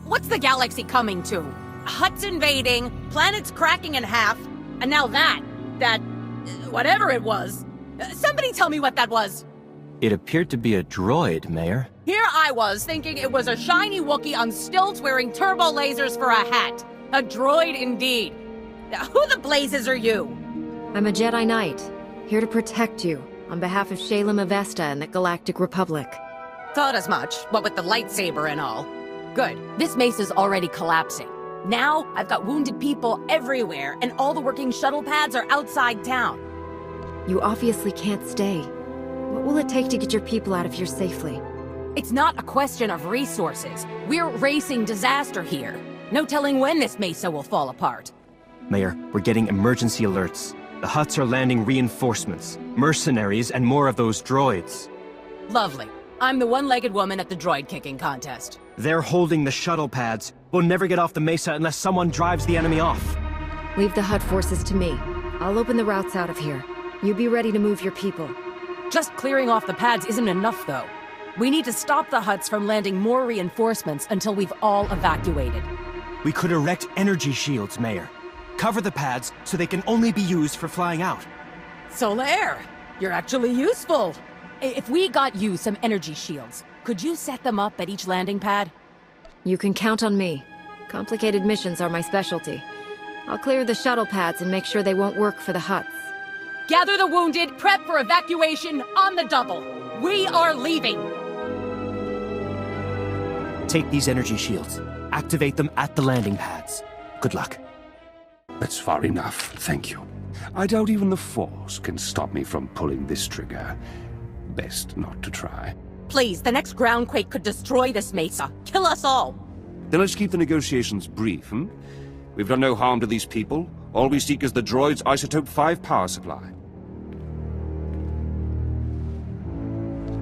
What's the galaxy coming to? Hutt's invading, planets cracking in half, and now whatever it was. Somebody tell me what that was. It appeared to be a droid, Mayor. Here I was, thinking it was a shiny Wookiee on stilts wearing turbo lasers for a hat. A droid indeed. Who the blazes are you? I'm a Jedi Knight, here to protect you, on behalf of Shalem Avesta and the Galactic Republic. Thought as much, what with the lightsaber and all. Good. This mesa's already collapsing. Now, I've got wounded people everywhere, and all the working shuttle pads are outside town. You obviously can't stay. What will it take to get your people out of here safely? It's not a question of resources. We're racing disaster here. No telling when this mesa will fall apart. Mayor, we're getting emergency alerts. The Hutts are landing reinforcements, mercenaries, and more of those droids. Lovely. I'm the one-legged woman at the droid-kicking contest. They're holding the shuttle pads. We'll never get off the mesa unless someone drives the enemy off. Leave the Hutt forces to me. I'll open the routes out of here. You be ready to move your people. Just clearing off the pads isn't enough, though. We need to stop the Hutts from landing more reinforcements until we've all evacuated. We could erect energy shields, Mayor. Cover the pads so they can only be used for flying out. Solaire, you're actually useful. If we got you some energy shields, could you set them up at each landing pad? You can count on me. Complicated missions are my specialty. I'll clear the shuttle pads and make sure they won't work for the Hutts. Gather the wounded, prep for evacuation on the double. We are leaving. Take these energy shields. Activate them at the landing pads. Good luck. That's far enough, thank you. I doubt even the Force can stop me from pulling this trigger. Best not to try. Please, the next groundquake could destroy this mesa. Kill us all. Then let's keep the negotiations brief, hmm? We've done no harm to these people. All we seek is the droid's Isotope 5 power supply.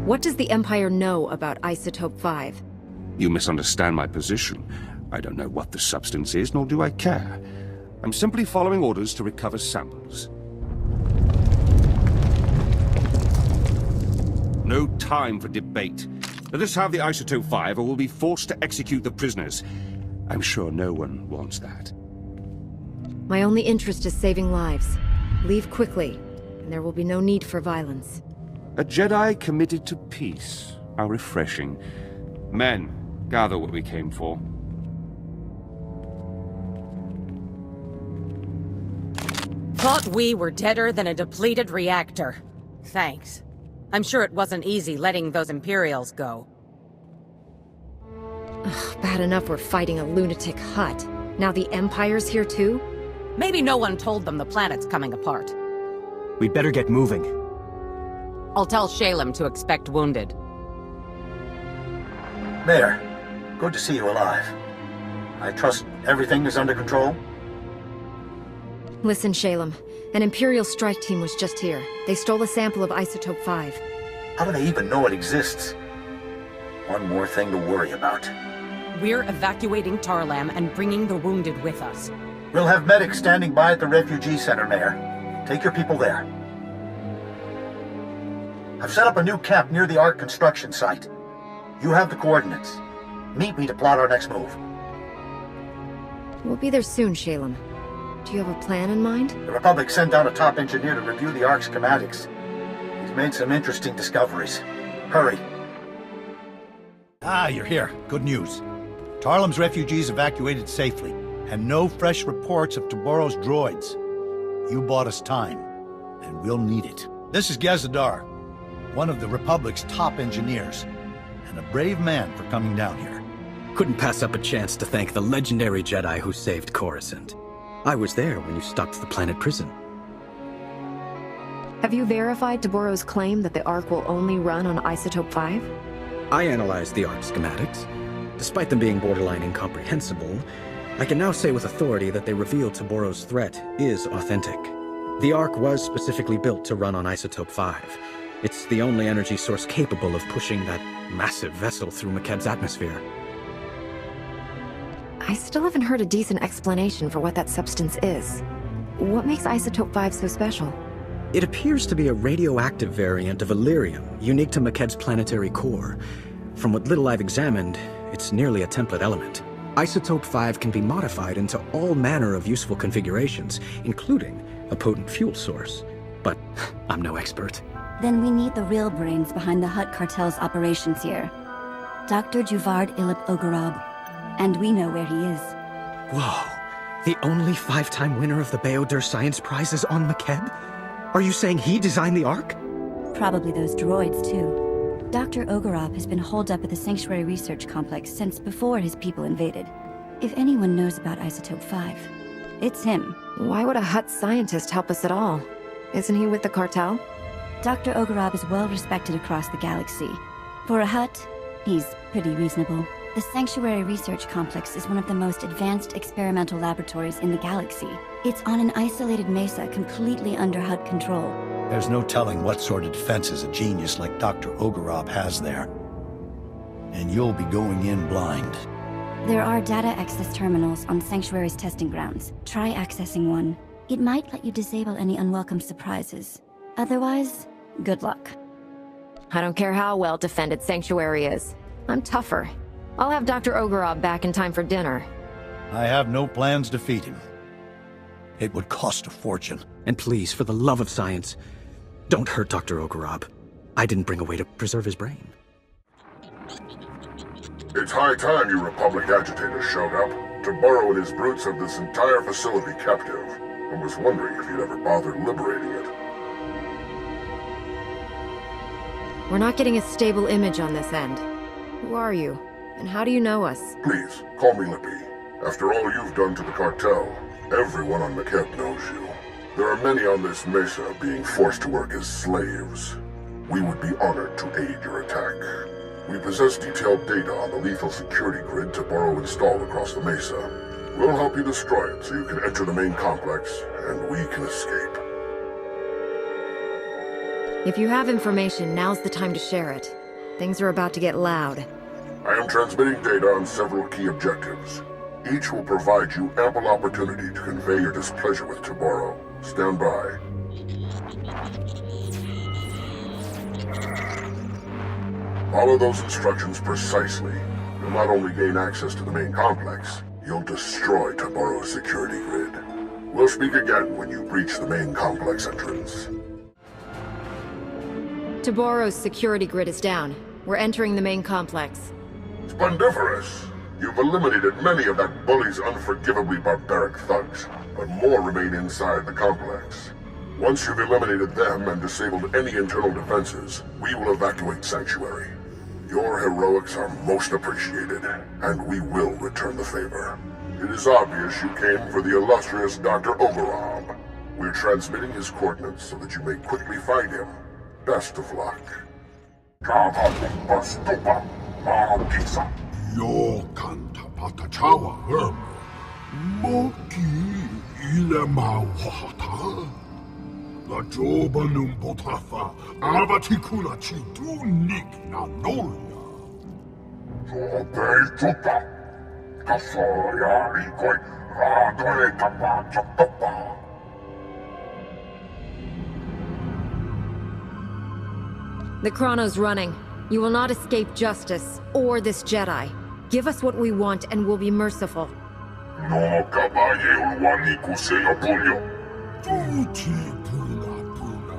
What does the Empire know about Isotope 5? You misunderstand my position. I don't know what the substance is, nor do I care. I'm simply following orders to recover samples. No time for debate. Let us have the Isotope 5 or we'll be forced to execute the prisoners. I'm sure no one wants that. My only interest is saving lives. Leave quickly, and there will be no need for violence. A Jedi committed to peace. How refreshing. Men, gather what we came for. Thought we were deader than a depleted reactor. Thanks. I'm sure it wasn't easy letting those Imperials go. Ugh, bad enough we're fighting a lunatic Hutt. Now the Empire's here too? Maybe no one told them the planet's coming apart. We'd better get moving. I'll tell Shalem to expect wounded. Mayor, good to see you alive. I trust everything is under control? Listen, Shalem. An Imperial strike team was just here. They stole a sample of Isotope 5. How do they even know it exists? One more thing to worry about. We're evacuating Tarlam and bringing the wounded with us. We'll have medics standing by at the refugee center, Mayor. Take your people there. I've set up a new camp near the Ark construction site. You have the coordinates. Meet me to plot our next move. We'll be there soon, Shalem. Do you have a plan in mind? The Republic sent down a top engineer to review the Ark's schematics. He's made some interesting discoveries. Hurry. Ah, you're here. Good news. Tarlem's refugees evacuated safely, and no fresh reports of Taboros droids. You bought us time, and we'll need it. This is Gazadar, one of the Republic's top engineers, and a brave man for coming down here. Couldn't pass up a chance to thank the legendary Jedi who saved Coruscant. I was there when you stopped the planet prison. Have you verified Taboros' claim that the Ark will only run on Isotope 5? I analyzed the Ark schematics. Despite them being borderline incomprehensible, I can now say with authority that they reveal Taboros' threat is authentic. The Ark was specifically built to run on Isotope 5. It's the only energy source capable of pushing that massive vessel through Makeb's atmosphere. I still haven't heard a decent explanation for what that substance is. What makes Isotope 5 so special? It appears to be a radioactive variant of Illyrium, unique to Makeb's planetary core. From what little I've examined, it's nearly a template element. Isotope 5 can be modified into all manner of useful configurations, including a potent fuel source. But I'm no expert. Then we need the real brains behind the Hutt Cartel's operations here. Dr. Juvard Ilip Ogorob. And we know where he is. Whoa. The only 5-time winner of the Beodur Science Prize is on Makeb? Are you saying he designed the Ark? Probably those droids, too. Dr. Ogorob has been holed up at the Sanctuary Research Complex since before his people invaded. If anyone knows about Isotope 5, it's him. Why would a Hutt scientist help us at all? Isn't he with the cartel? Dr. Ogorob is well respected across the galaxy. For a Hutt, he's pretty reasonable. The Sanctuary Research Complex is one of the most advanced experimental laboratories in the galaxy. It's on an isolated mesa completely under Hutt control. There's no telling what sort of defenses a genius like Dr. Ogorob has there. And you'll be going in blind. There are data access terminals on Sanctuary's testing grounds. Try accessing one. It might let you disable any unwelcome surprises. Otherwise, good luck. I don't care how well defended Sanctuary is. I'm tougher. I'll have Dr. Ogorob back in time for dinner. I have no plans to feed him. It would cost a fortune. And please, for the love of science, don't hurt Dr. Ogorob. I didn't bring a way to preserve his brain. It's high time you Republic agitators showed up. Taboro and his brutes have this entire facility captive. I was wondering if you'd ever bothered liberating it. We're not getting a stable image on this end. Who are you? And how do you know us? Please, call me Lippy. After all you've done to the cartel, everyone on Makeb knows you. There are many on this mesa being forced to work as slaves. We would be honored to aid your attack. We possess detailed data on the lethal security grid Taboro installed across the mesa. We'll help you destroy it so you can enter the main complex, and we can escape. If you have information, now's the time to share it. Things are about to get loud. I am transmitting data on several key objectives. Each will provide you ample opportunity to convey your displeasure with Taboro. Stand by. Follow those instructions precisely. You'll not only gain access to the main complex, you'll destroy Taboro's security grid. We'll speak again when you breach the main complex entrance. Taboro's security grid is down. We're entering the main complex. Splendiferous! You've eliminated many of that bully's unforgivably barbaric thugs, but more remain inside the complex. Once you've eliminated them and disabled any internal defenses, we will evacuate Sanctuary. Your heroics are most appreciated, and we will return the favor. It is obvious you came for the illustrious Dr. Ogorob. We're transmitting his coordinates so that you may quickly find him. Best of luck. Yo canta patachawa hermo. Moki ilema wahata. La joba lumbotafa. Abatikuna chitu nik na nolia. Jobe chupa. Kasoya ikoi. Radore tapa chapapa. The chrono's running. You will not escape justice, or this Jedi. Give us what we want, and we'll be merciful. No kabaye ulwani kuseyo punyo. Tuti puna puna.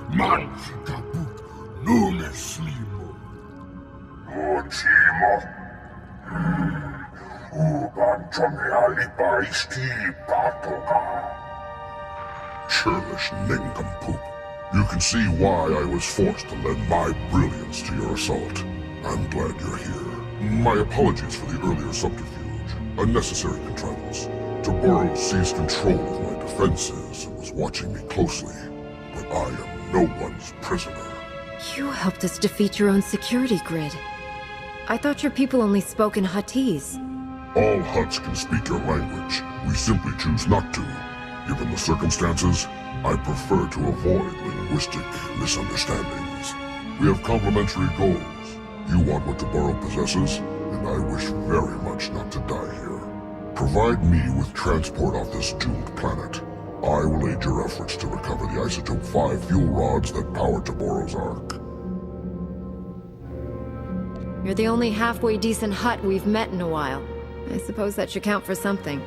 Manchi kaput. Nune slimo. Ochimo. Ubanchone alipa isti patoka. Churlish nincompoop. You can see why I was forced to lend my brilliance to your assault. I'm glad you're here. My apologies for the earlier subterfuge. A necessary contrivance. Taboro seized control of my defenses and was watching me closely. But I am no one's prisoner. You helped us defeat your own security grid. I thought your people only spoke in Huttese. All Hutts can speak your language. We simply choose not to. Given the circumstances, I prefer to avoid linguistic misunderstandings. We have complementary goals. You want what Taboro possesses, and I wish very much not to die here. Provide me with transport off this doomed planet. I will aid your efforts to recover the Isotope 5 fuel rods that power Taboro's Ark. You're the only halfway decent Hutt we've met in a while. I suppose that should count for something.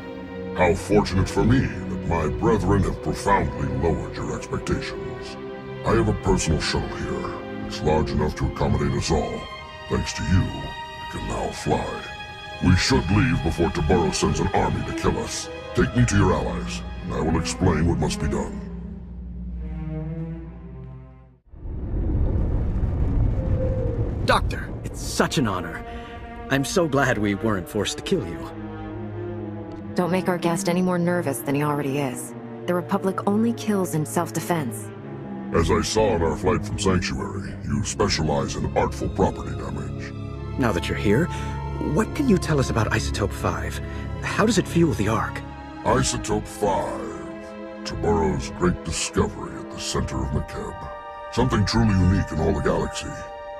How fortunate for me that my brethren have profoundly lowered your expectations. I have a personal shuttle here. It's large enough to accommodate us all. Thanks to you, it can now fly. We should leave before Tabaro sends an army to kill us. Take me to your allies, and I will explain what must be done. Doctor, it's such an honor. I'm so glad we weren't forced to kill you. Don't make our guest any more nervous than he already is. The Republic only kills in self-defense. As I saw on our flight from Sanctuary, you specialize in artful property damage. Now that you're here, what can you tell us about Isotope 5? How does it fuel the Ark? Isotope 5. Tabaro's great discovery at the center of Makeb. Something truly unique in all the galaxy,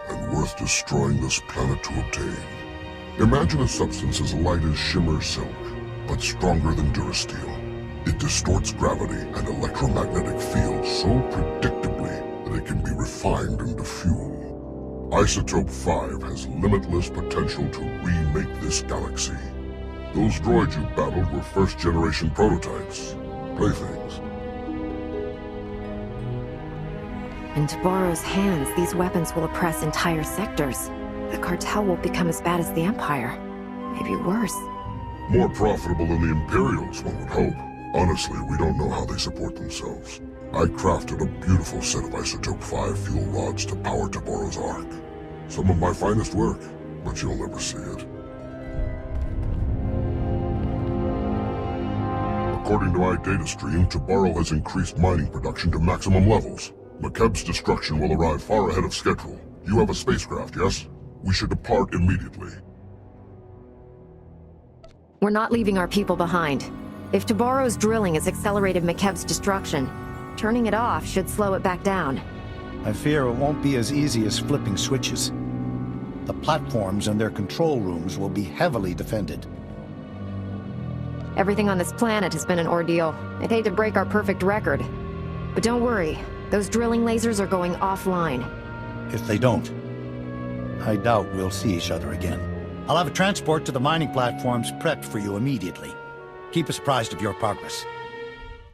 and worth destroying this planet to obtain. Imagine a substance as light as shimmer silk, but stronger than Durasteel. It distorts gravity and electromagnetic fields so predictably that it can be refined into fuel. Isotope 5 has limitless potential to remake this galaxy. Those droids you battled were first-generation prototypes, playthings. In Tabaro's hands, these weapons will oppress entire sectors. The cartel will become as bad as the Empire. Maybe worse. More profitable than the Imperials, one would hope. Honestly, we don't know how they support themselves. I crafted a beautiful set of Isotope 5 fuel rods to power Tabaro's Ark. Some of my finest work, but you'll never see it. According to my data stream, Tabaro has increased mining production to maximum levels. Makeb's destruction will arrive far ahead of schedule. You have a spacecraft, yes? We should depart immediately. We're not leaving our people behind. If Tabaro's drilling has accelerated Makeb's destruction, turning it off should slow it back down. I fear it won't be as easy as flipping switches. The platforms and their control rooms will be heavily defended. Everything on this planet has been an ordeal. I'd hate to break our perfect record. But don't worry, those drilling lasers are going offline. If they don't, I doubt we'll see each other again. I'll have a transport to the mining platforms prepped for you immediately. Keep us apprised of your progress.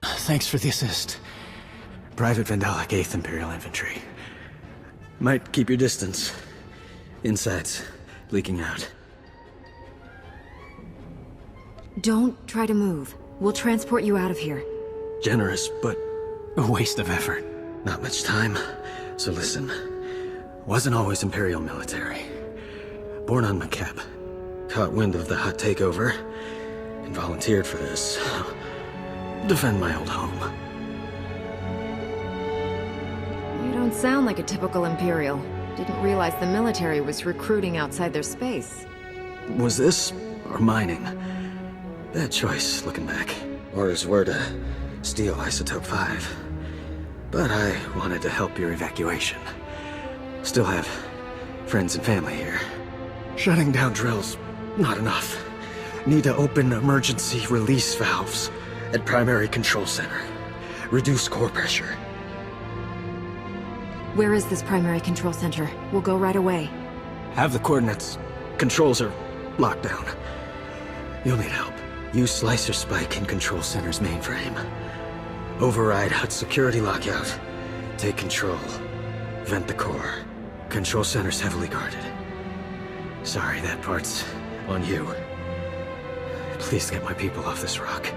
Thanks for the assist. Private Vandalic 8th Imperial Infantry. Might keep your distance. Insides leaking out. Don't try to move. We'll transport you out of here. Generous, but a waste of effort. Not much time, so listen. Wasn't always Imperial military. Born on Makeb. Caught wind of the Hutt takeover, and volunteered for this. Defend my old home. You don't sound like a typical Imperial. Didn't realize the military was recruiting outside their space. Was this, or mining? Bad choice, looking back. Orders were to steal Isotope 5. But I wanted to help your evacuation. Still have friends and family here. Shutting down drills, not enough. Need to open emergency release valves at primary control center. Reduce core pressure. Where is this primary control center? We'll go right away. Have the coordinates. Controls are locked down. You'll need help. Use Slicer Spike in control center's mainframe. Override Hutt security lockout. Take control. Vent the core. Control center's heavily guarded. Sorry, that part's on you. Please get my people off this rock.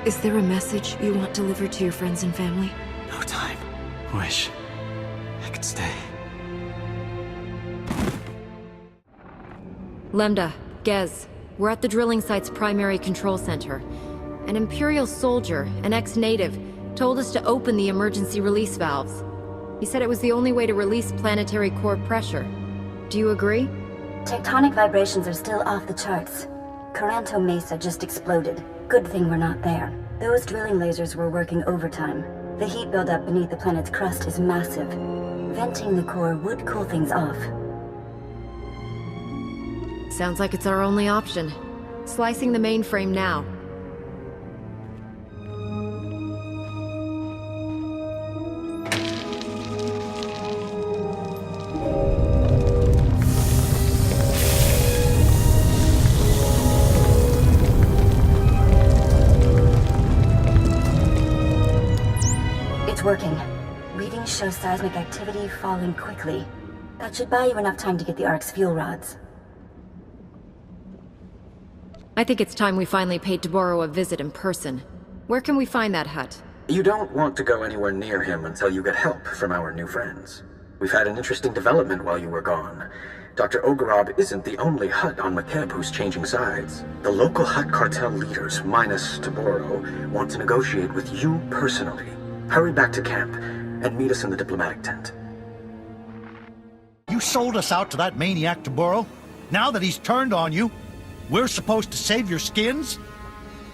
Is there a message you want delivered to your friends and family? No time. Wish I could stay. Lambda, Gez, we're at the drilling site's primary control center. An Imperial soldier, an ex-native, told us to open the emergency release valves. He said it was the only way to release planetary core pressure. Do you agree? Tectonic vibrations are still off the charts. Coranto Mesa just exploded. Good thing we're not there. Those drilling lasers were working overtime. The heat buildup beneath the planet's crust is massive. Venting the core would cool things off. Sounds like it's our only option. Slicing the mainframe now. shows seismic activity falling quickly. That should buy you enough time to get the Ark's fuel rods. I think it's time we finally paid Taboro a visit in person. Where can we find that Hutt? You don't want to go anywhere near him until you get help from our new friends. We've had an interesting development while you were gone. Dr. Ogarob isn't the only Hutt on Makeb who's changing sides. The local Hutt Cartel leaders, minus Taboro, want to negotiate with you personally. Hurry back to camp and meet us in the diplomatic tent. You sold us out to that maniac Taboro? Now that he's turned on you, we're supposed to save your skins?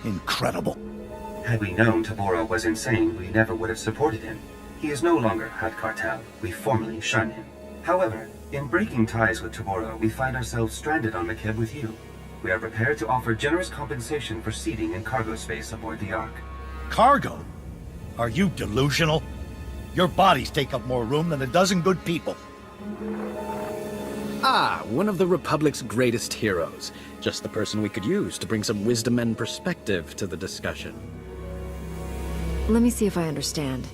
Incredible. Had we known Taboro was insane, we never would have supported him. He is no longer Hutt Cartel. We formally shun him. However, in breaking ties with Taboro, we find ourselves stranded on Makeb with you. We are prepared to offer generous compensation for seating and cargo space aboard the Ark. Cargo? Are you delusional? Your bodies take up more room than a dozen good people. Ah, one of the Republic's greatest heroes. Just the person we could use to bring some wisdom and perspective to the discussion. Let me see if I understand.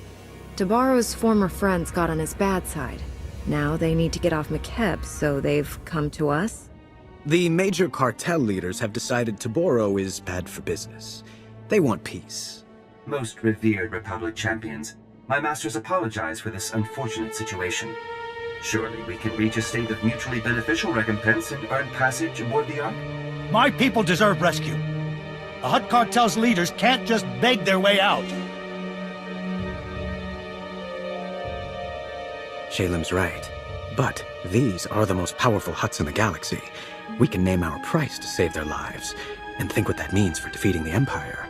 Tabaro's former friends got on his bad side. Now they need to get off Makeb, so they've come to us? The major cartel leaders have decided Taboro is bad for business. They want peace. Most revered Republic champions, my masters apologize for this unfortunate situation. Surely we can reach a state of mutually beneficial recompense and earn passage aboard the Ark? My people deserve rescue. The Hutt Cartel's leaders can't just beg their way out. Shalem's right. But these are the most powerful Hutts in the galaxy. We can name our price to save their lives, and think what that means for defeating the Empire.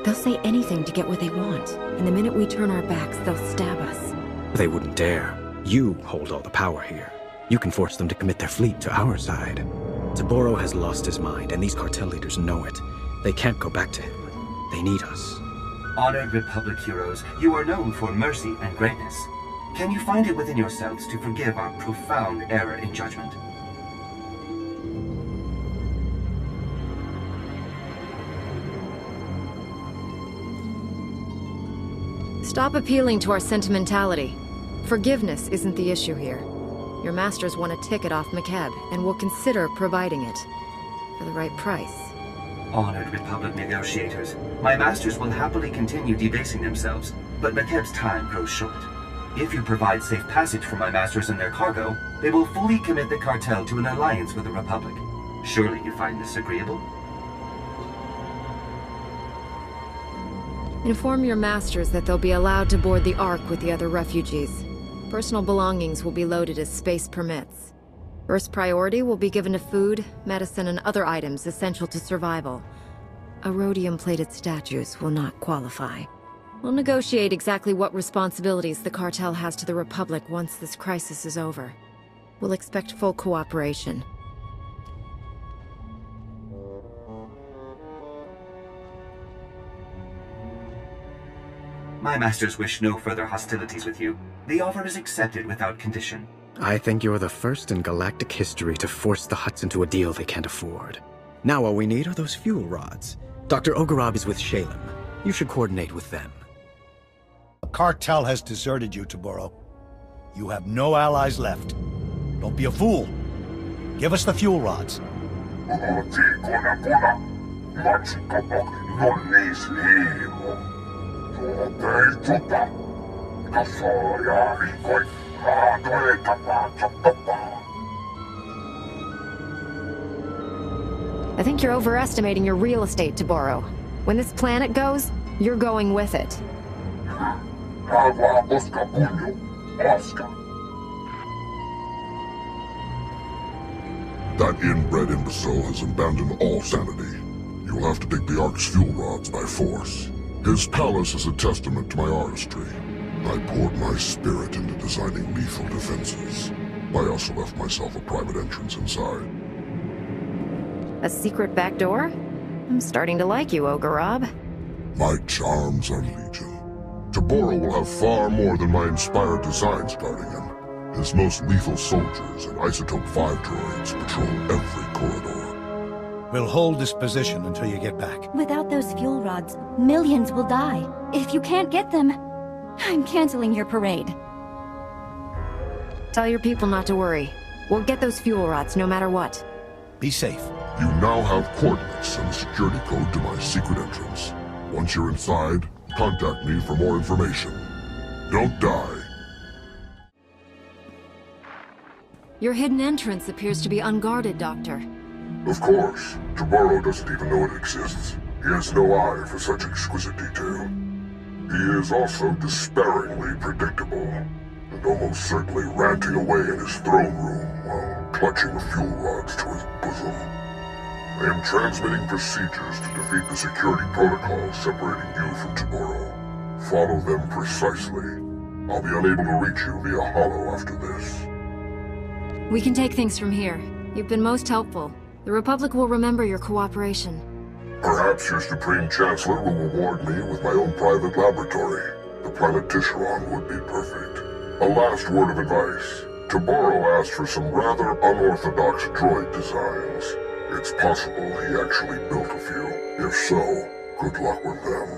They'll say anything to get what they want, and the minute we turn our backs, they'll stab us. They wouldn't dare. You hold all the power here. You can force them to commit their fleet to our side. Taboro has lost his mind, and these cartel leaders know it. They can't go back to him. They need us. Honored Republic heroes, you are known for mercy and greatness. Can you find it within yourselves to forgive our profound error in judgment? Stop appealing to our sentimentality. Forgiveness isn't the issue here. Your masters want a ticket off Makeb, and will consider providing it. For the right price. Honored Republic negotiators, my masters will happily continue debasing themselves, but Makeb's time grows short. If you provide safe passage for my masters and their cargo, they will fully commit the cartel to an alliance with the Republic. Surely you find this agreeable? Inform your masters that they'll be allowed to board the Ark with the other refugees. Personal belongings will be loaded as space permits. First priority will be given to food, medicine, and other items essential to survival. Rhodium-plated statues will not qualify. We'll negotiate exactly what responsibilities the cartel has to the Republic once this crisis is over. We'll expect full cooperation. My masters wish no further hostilities with you. The offer is accepted without condition. I think you're the first in galactic history to force the Hutts into a deal they can't afford. Now all we need are those fuel rods. Dr. Ogarob is with Shalem. You should coordinate with them. The cartel has deserted you, Taboro. You have no allies left. Don't be a fool. Give us the fuel rods. I think you're overestimating your real estate, Taboro. When this planet goes, you're going with it. That inbred imbecile has abandoned all sanity. You'll have to take the Ark's fuel rods by force. His palace is a testament to my artistry. I poured my spirit into designing lethal defenses. I also left myself a private entrance inside. A secret back door? I'm starting to like you, Ogarob. My charms are legion. Taboro will have far more than my inspired designs guarding him. His most lethal soldiers and Isotope 5 droids patrol every corridor. We'll hold this position until you get back. Without those fuel rods, millions will die. If you can't get them, I'm canceling your parade. Tell your people not to worry. We'll get those fuel rods no matter what. Be safe. You now have coordinates and the security code to my secret entrance. Once you're inside, contact me for more information. Don't die. Your hidden entrance appears to be unguarded, Doctor. Of course. Toboro doesn't even know it exists. He has no eye for such exquisite detail. He is also despairingly predictable, and almost certainly ranting away in his throne room while clutching the fuel rods to his bosom. I am transmitting procedures to defeat the security protocols separating you from Toboro. Follow them precisely. I'll be unable to reach you via holo after this. We can take things from here. You've been most helpful. The Republic will remember your cooperation. Perhaps your Supreme Chancellor will reward me with my own private laboratory. The planet Tisharon would be perfect. A last word of advice. Toboro asked for some rather unorthodox droid designs. It's possible he actually built a few. If so, good luck with them.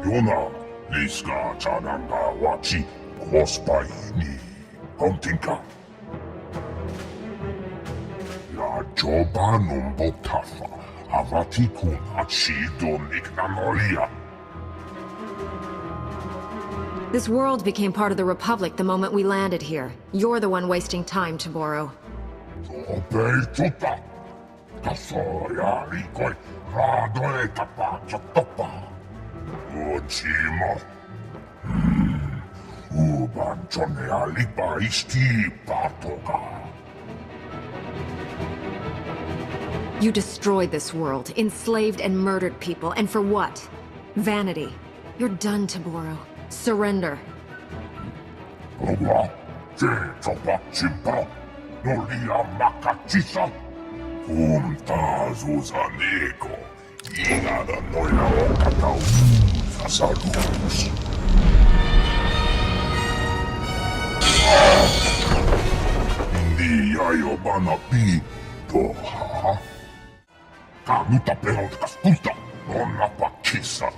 Yona, Liska Chananga Wachi, Kwospai ni Hontinka. La Joba Numbo Tafa, Avatikun Achido Nignanolia. This world became part of the Republic the moment we landed here. You're the one wasting time, Toboro. Operituta. Kasoya Rikoi, Radoe Tapa Chotopa. Ochimo. Uban Chone Alipa Isti Patoka. You destroyed this world, enslaved and murdered people, and for what? Vanity. You're done, Toboro. Surrender. Owa, Je Chopa Chimpa, Nolia Makachisa. Umtazuza Neko, Inada Noia Okatau, Sasalus. Indi Ayobana Pi, Doha. Kanuta Perot Casputa, Nonna Pakisa.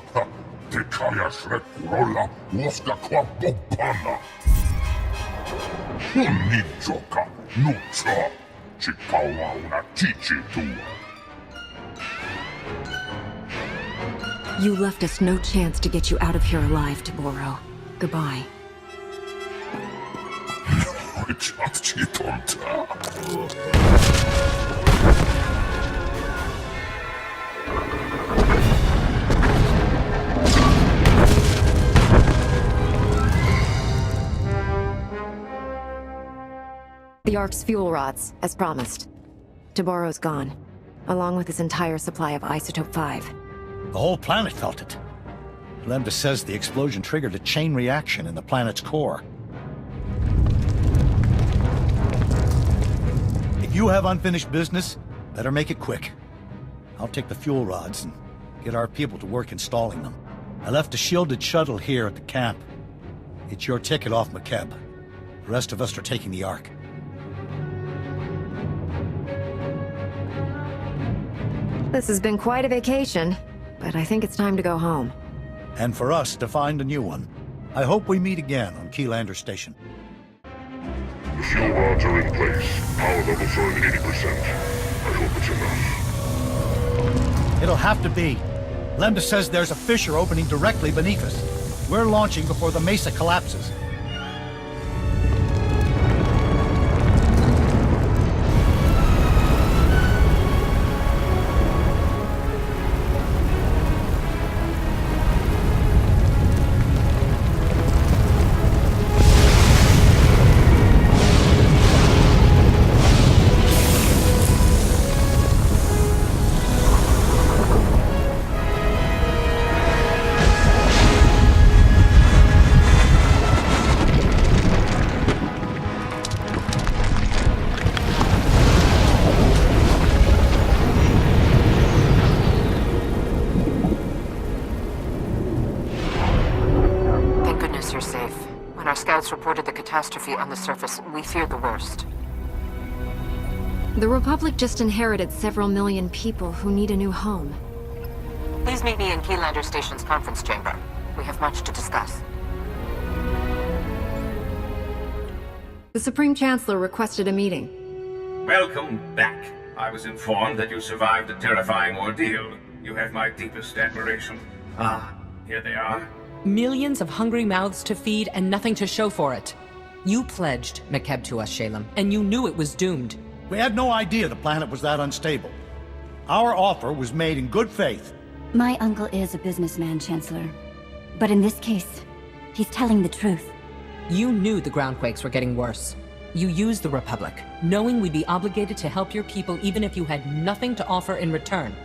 Te kayas rekurola, Woska Kwa Bobana. Unijoka, Nucha, Chikawa una chichi tua. You left us no chance to get you out of here alive, Toboro. Goodbye. The Ark's fuel rods, as promised. Toboro's gone, along with his entire supply of Isotope 5. The whole planet felt it. Lambda says the explosion triggered a chain reaction in the planet's core. If you have unfinished business, better make it quick. I'll take the fuel rods and get our people to work installing them. I left a shielded shuttle here at the camp. It's your ticket off Makeb. The rest of us are taking the Ark. This has been quite a vacation, but I think it's time to go home. And for us to find a new one. I hope we meet again on Keylander Station. The fuel rods are in place. Power levels are at 80%. I hope it's enough. It'll have to be. Lambda says there's a fissure opening directly beneath us. We're launching before the mesa collapses. Reported the catastrophe on the surface, we feared the worst. The Republic just inherited several million people who need a new home. Please meet me in Keylander Station's conference chamber. We have much to discuss. The Supreme Chancellor requested a meeting. Welcome back. I was informed that you survived a terrifying ordeal. You have my deepest admiration. Ah, here they are. Millions of hungry mouths to feed and nothing to show for it. You pledged Makeb to us, Shalem, and you knew it was doomed. We had no idea the planet was that unstable. Our offer was made in good faith. My uncle is a businessman, Chancellor. But in this case, he's telling the truth. You knew the groundquakes were getting worse. You used the Republic, knowing we'd be obligated to help your people even if you had nothing to offer in return.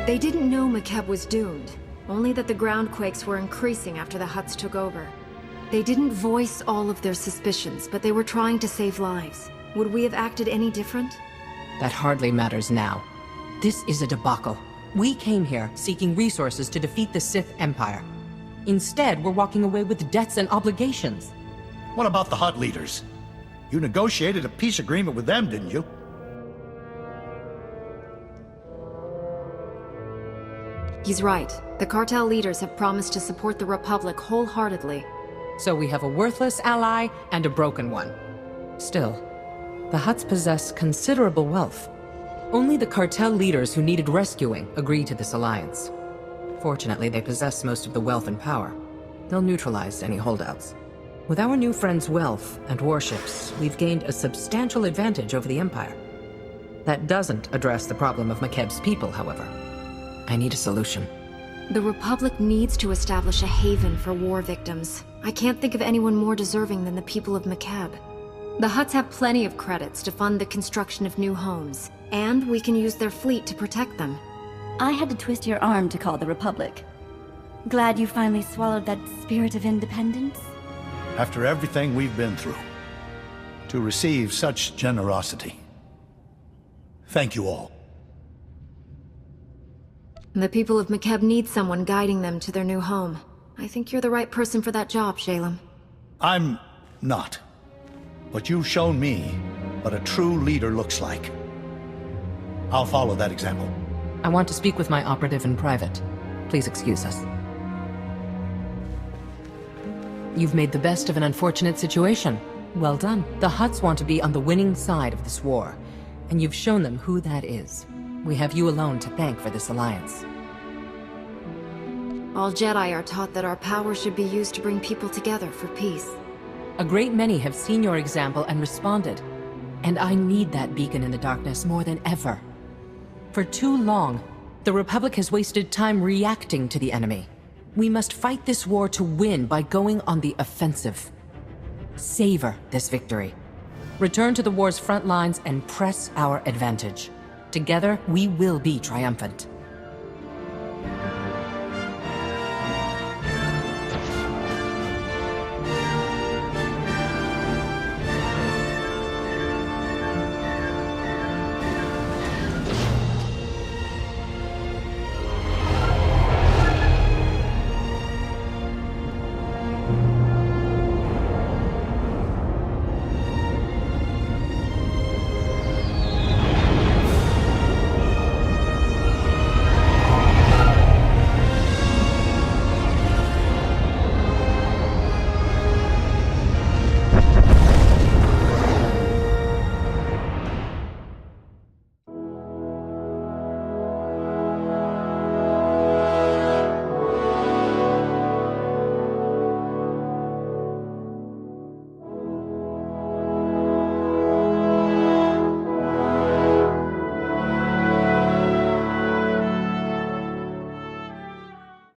They didn't know Makeb was doomed, only that the groundquakes were increasing after the Hutts took over. They didn't voice all of their suspicions, but they were trying to save lives. Would we have acted any different? That hardly matters now. This is a debacle. We came here seeking resources to defeat the Sith Empire. Instead, we're walking away with debts and obligations. What about the Hutt leaders? You negotiated a peace agreement with them, didn't you? He's right. The cartel leaders have promised to support the Republic wholeheartedly. So we have a worthless ally and a broken one. Still, the Hutts possess considerable wealth. Only the cartel leaders who needed rescuing agreed to this alliance. Fortunately, they possess most of the wealth and power. They'll neutralize any holdouts. With our new friend's wealth and warships, we've gained a substantial advantage over the Empire. That doesn't address the problem of Makeb's people, however. I need a solution. The Republic needs to establish a haven for war victims. I can't think of anyone more deserving than the people of Makeb. The Hutts have plenty of credits to fund the construction of new homes, and we can use their fleet to protect them. I had to twist your arm to call the Republic. Glad you finally swallowed that spirit of independence? After everything we've been through, to receive such generosity. Thank you all. The people of Makeb need someone guiding them to their new home. I think you're the right person for that job, Shalem. I'm not. But you've shown me what a true leader looks like. I'll follow that example. I want to speak with my operative in private. Please excuse us. You've made the best of an unfortunate situation. Well done. The Hutts want to be on the winning side of this war, and you've shown them who that is. We have you alone to thank for this alliance. All Jedi are taught that our power should be used to bring people together for peace. A great many have seen your example and responded, and I need that beacon in the darkness more than ever. For too long, the Republic has wasted time reacting to the enemy. We must fight this war to win by going on the offensive. Savor this victory. Return to the war's front lines and press our advantage. Together, we will be triumphant.